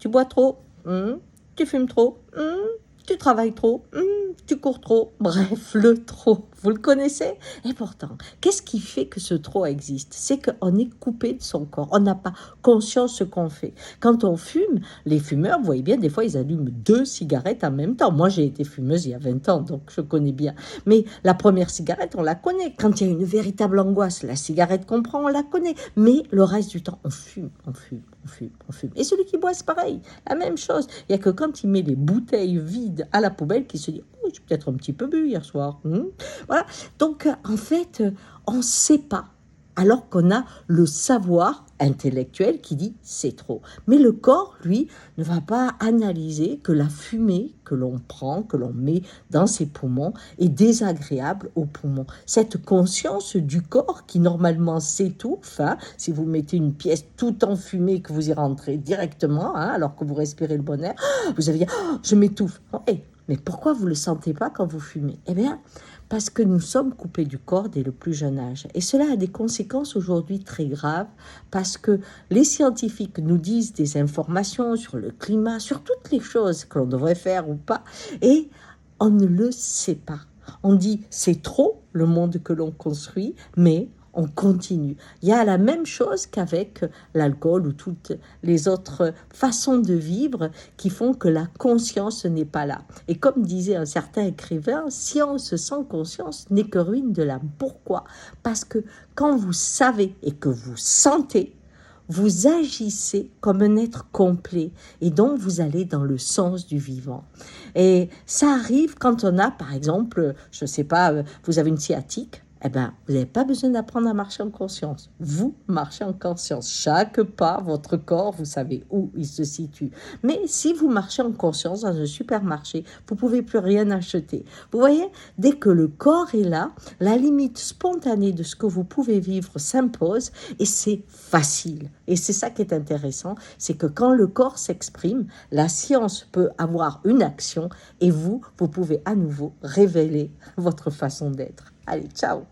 Tu bois trop, tu fumes trop, tu travailles trop, tu cours trop. Bref, le trop, vous le connaissez? Et pourtant, qu'est-ce qui fait que ce trop existe? C'est qu'on est coupé de son corps. On n'a pas conscience de ce qu'on fait. Quand on fume, les fumeurs, vous voyez bien, des fois, ils allument 2 cigarettes en même temps. Moi, j'ai été fumeuse il y a 20 ans, donc je connais bien. Mais la première cigarette, on la connaît. Quand il y a une véritable angoisse, la cigarette qu'on prend, on la connaît. Mais le reste du temps, on fume, on fume, on fume, on fume. Et celui qui boit, c'est pareil. La même chose. Il n'y a que quand il met les bouteilles vides à la poubelle qu'il se dit « Oh, j'ai peut-être un petit peu bu hier soir. » Voilà. Donc, en fait, on ne sait pas. Alors qu'on a le savoir intellectuel qui dit c'est trop. Mais le corps, lui, ne va pas analyser que la fumée que l'on prend, que l'on met dans ses poumons, est désagréable aux poumons. Cette conscience du corps qui normalement s'étouffe, si vous mettez une pièce tout enfumée que vous y rentrez directement, alors que vous respirez le bon air, vous allez dire oh, je m'étouffe. Mais pourquoi vous ne le sentez pas quand vous fumez? Eh bien, parce que nous sommes coupés du corps dès le plus jeune âge. Et cela a des conséquences aujourd'hui très graves, parce que les scientifiques nous disent des informations sur le climat, sur toutes les choses que l'on devrait faire ou pas, et on ne le sait pas. On dit c'est trop le monde que l'on construit, mais on continue. Il y a la même chose qu'avec l'alcool ou toutes les autres façons de vivre qui font que la conscience n'est pas là. Et comme disait un certain écrivain, science sans conscience n'est que ruine de l'âme. Pourquoi? Parce que quand vous savez et que vous sentez, vous agissez comme un être complet et donc vous allez dans le sens du vivant. Et ça arrive quand on a, par exemple, je ne sais pas, vous avez une sciatique, eh bien, vous n'avez pas besoin d'apprendre à marcher en conscience. Vous marchez en conscience. Chaque pas, votre corps, vous savez où il se situe. Mais si vous marchez en conscience dans un supermarché, vous ne pouvez plus rien acheter. Vous voyez, dès que le corps est là, la limite spontanée de ce que vous pouvez vivre s'impose et c'est facile. Et c'est ça qui est intéressant, c'est que quand le corps s'exprime, la science peut avoir une action et vous pouvez à nouveau révéler votre façon d'être. Allez, ciao!